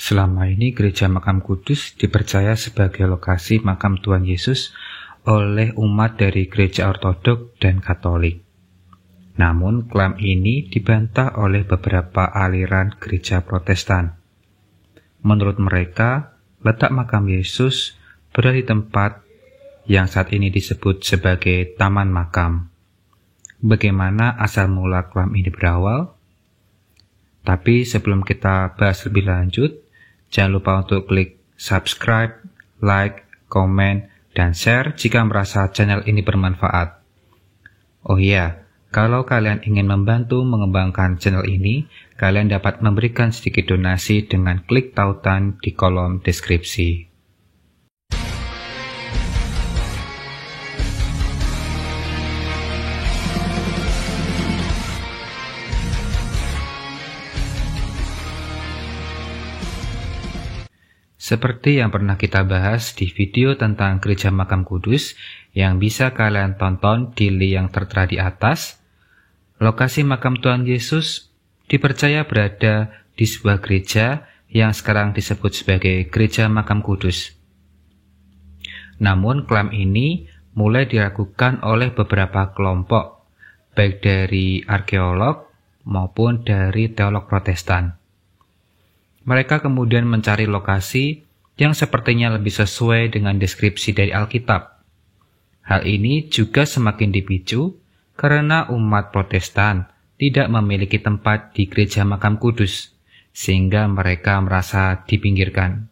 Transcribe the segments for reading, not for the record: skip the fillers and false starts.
Selama ini Gereja Makam Kudus dipercaya sebagai lokasi makam Tuhan Yesus oleh umat dari Gereja Ortodok dan Katolik. Namun klaim ini dibantah oleh beberapa aliran Gereja Protestan. Menurut mereka, letak makam Yesus berada di tempat yang saat ini disebut sebagai Taman Makam. Bagaimana asal mula klaim ini berawal? Tapi sebelum kita bahas lebih lanjut, jangan lupa untuk klik subscribe, like, komen, dan share jika merasa channel ini bermanfaat. Oh iya, kalau kalian ingin membantu mengembangkan channel ini, kalian dapat memberikan sedikit donasi dengan klik tautan di kolom deskripsi. Seperti yang pernah kita bahas di video tentang Gereja Makam Kudus yang bisa kalian tonton di link yang tertera di atas, lokasi makam Tuhan Yesus dipercaya berada di sebuah gereja yang sekarang disebut sebagai Gereja Makam Kudus. Namun klaim ini mulai diragukan oleh beberapa kelompok, baik dari arkeolog maupun dari teolog Protestan. Mereka kemudian mencari lokasi yang sepertinya lebih sesuai dengan deskripsi dari Alkitab. Hal ini juga semakin dipicu karena umat Protestan tidak memiliki tempat di Gereja Makam Kudus, sehingga mereka merasa dipinggirkan.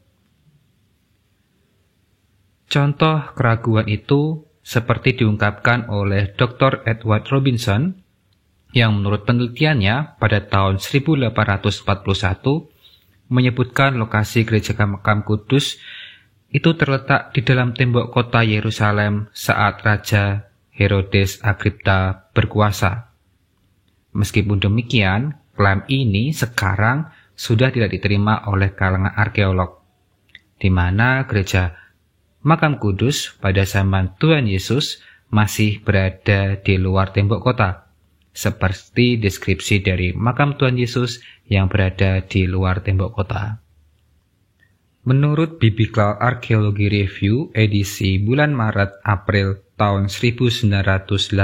Contoh keraguan itu seperti diungkapkan oleh Dr. Edward Robinson yang menurut penelitiannya pada tahun 1841 menyebutkan lokasi Gereja Makam Kudus itu terletak di dalam tembok kota Yerusalem saat Raja Herodes Agrippa berkuasa. Meskipun demikian, klaim ini sekarang sudah tidak diterima oleh kalangan arkeolog, di mana Gereja Makam Kudus pada zaman Tuhan Yesus masih berada di luar tembok kota, seperti deskripsi dari makam Tuhan Yesus yang berada di luar tembok kota. Menurut Biblical Archaeology Review edisi bulan Maret-April tahun 1986,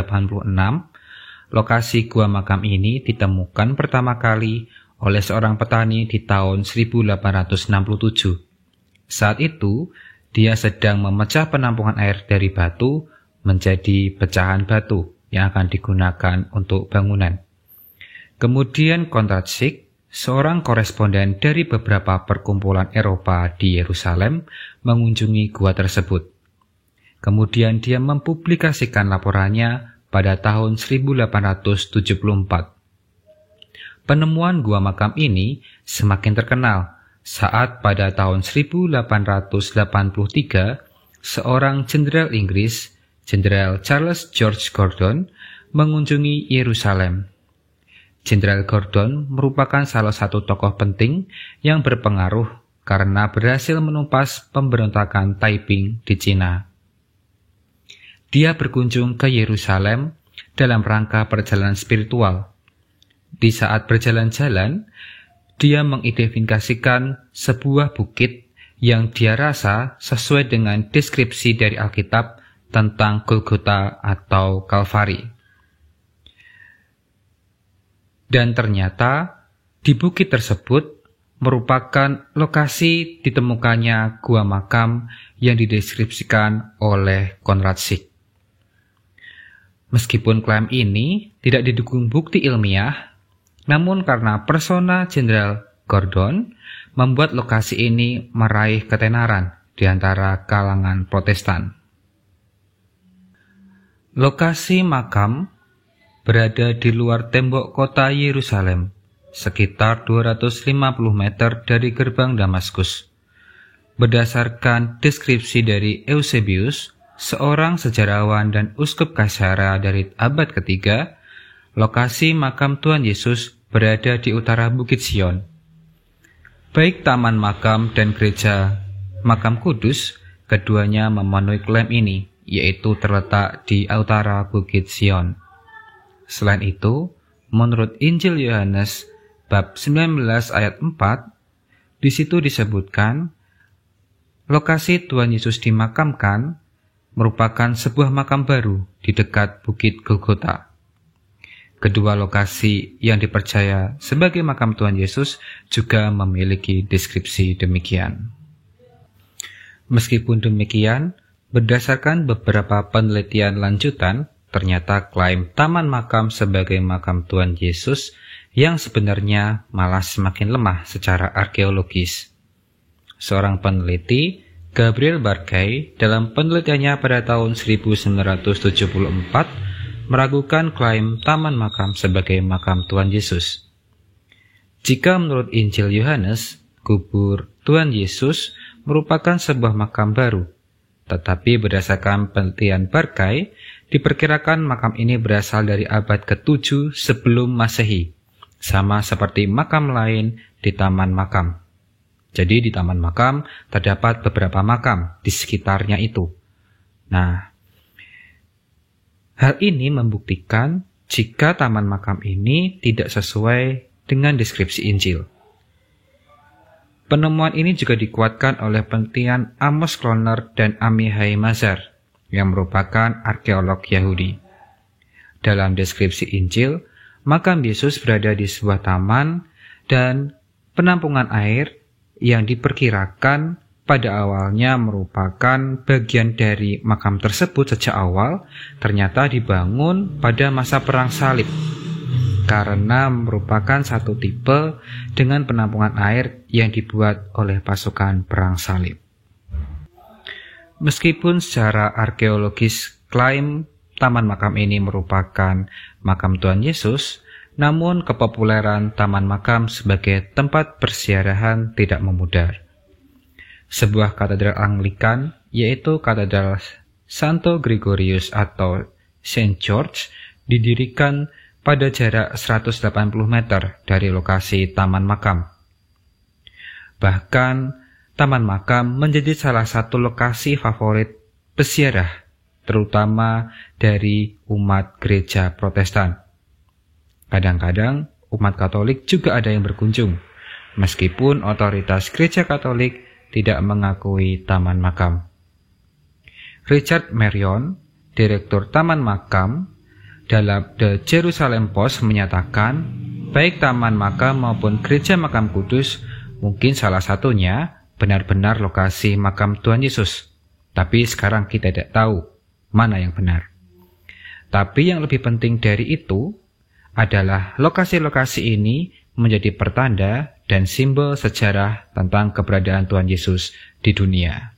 lokasi gua makam ini ditemukan pertama kali oleh seorang petani di tahun 1867. Saat itu, dia sedang memecah penampungan air dari batu menjadi pecahan batu yang akan digunakan untuk bangunan. Kemudian Konrad Schick, seorang koresponden dari beberapa perkumpulan Eropa di Yerusalem, mengunjungi gua tersebut. Kemudian dia mempublikasikan laporannya pada tahun 1874. Penemuan gua makam ini semakin terkenal saat pada tahun 1883 seorang jenderal Inggris, Jenderal Charles George Gordon, mengunjungi Yerusalem. Jenderal Gordon merupakan salah satu tokoh penting yang berpengaruh karena berhasil menumpas pemberontakan Taiping di Cina. Dia berkunjung ke Yerusalem dalam rangka perjalanan spiritual. Di saat berjalan-jalan, dia mengidentifikasikan sebuah bukit yang dia rasa sesuai dengan deskripsi dari Alkitab tentang Golgota atau Kalvari. Dan ternyata di bukit tersebut merupakan lokasi ditemukannya gua makam yang dideskripsikan oleh Konrad Schick. Meskipun klaim ini tidak didukung bukti ilmiah, namun karena persona Jenderal Gordon membuat lokasi ini meraih ketenaran di antara kalangan Protestan. Lokasi makam berada di luar tembok kota Yerusalem, sekitar 250 meter dari gerbang Damaskus. Berdasarkan deskripsi dari Eusebius, seorang sejarawan dan uskup Kaisarea dari abad ketiga, lokasi makam Tuhan Yesus berada di utara Bukit Sion. Baik Taman Makam dan Gereja Makam Kudus, keduanya memenuhi klaim ini, yaitu terletak di utara Bukit Sion. Selain itu, menurut Injil Yohanes bab 19 ayat 4, Di situ disebutkan, lokasi Tuhan Yesus dimakamkan merupakan sebuah makam baru di dekat Bukit Golgota. Kedua lokasi yang dipercaya sebagai makam Tuhan Yesus juga memiliki deskripsi demikian. Meskipun demikian, berdasarkan beberapa penelitian lanjutan, ternyata klaim taman makam sebagai makam Tuhan Yesus yang sebenarnya malah semakin lemah secara arkeologis. Seorang peneliti, Gabriel Barkay, dalam penelitiannya pada tahun 1974 meragukan klaim taman makam sebagai makam Tuhan Yesus. Jika menurut Injil Yohanes, kubur Tuhan Yesus merupakan sebuah makam baru, tetapi berdasarkan penelitian Barkay, diperkirakan makam ini berasal dari abad ke-7 sebelum Masehi, sama seperti makam lain di taman makam. Jadi di taman makam terdapat beberapa makam di sekitarnya itu. Nah, hal ini membuktikan jika taman makam ini tidak sesuai dengan deskripsi Injil. Penemuan ini juga dikuatkan oleh penelitian Amos Kroner dan Amihai Mazar, yang merupakan arkeolog Yahudi. Dalam deskripsi Injil, makam Yesus berada di sebuah taman dan penampungan air yang diperkirakan pada awalnya merupakan bagian dari makam tersebut sejak awal, ternyata dibangun pada masa Perang Salib, karena merupakan satu tipe dengan penampungan air yang dibuat oleh pasukan Perang Salib. Meskipun secara arkeologis klaim taman makam ini merupakan makam Tuhan Yesus, namun kepopuleran taman makam sebagai tempat perziarahan tidak memudar. Sebuah katedral Anglikan, yaitu Katedral Santo Gregorius atau St. George, didirikan pada jarak 180 meter dari lokasi taman makam. Bahkan, taman makam menjadi salah satu lokasi favorit peziarah, terutama dari umat gereja Protestan. Kadang-kadang umat Katolik juga ada yang berkunjung, meskipun otoritas gereja Katolik tidak mengakui taman makam. Richard Marion, direktur taman makam, dalam The Jerusalem Post menyatakan, baik taman makam maupun gereja makam kudus mungkin salah satunya benar-benar lokasi makam Tuhan Yesus. Tapi sekarang kita tidak tahu mana yang benar. Tapi yang lebih penting dari itu adalah lokasi-lokasi ini menjadi pertanda dan simbol sejarah tentang keberadaan Tuhan Yesus di dunia.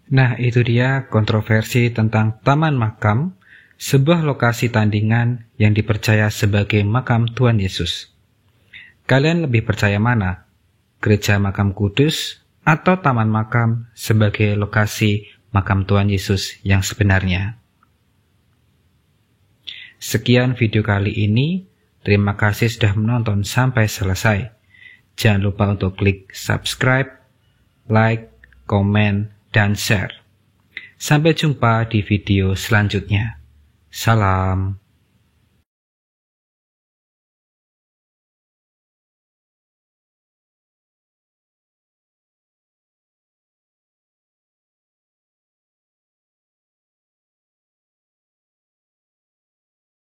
Nah, itu dia kontroversi tentang taman makam, sebuah lokasi tandingan yang dipercaya sebagai makam Tuhan Yesus. Kalian lebih percaya mana? Gereja makam kudus atau taman makam sebagai lokasi makam Tuhan Yesus yang sebenarnya? Sekian video kali ini, terima kasih sudah menonton sampai selesai. Jangan lupa untuk klik subscribe, like, komen, dan share. Sampai jumpa di video selanjutnya. Salam.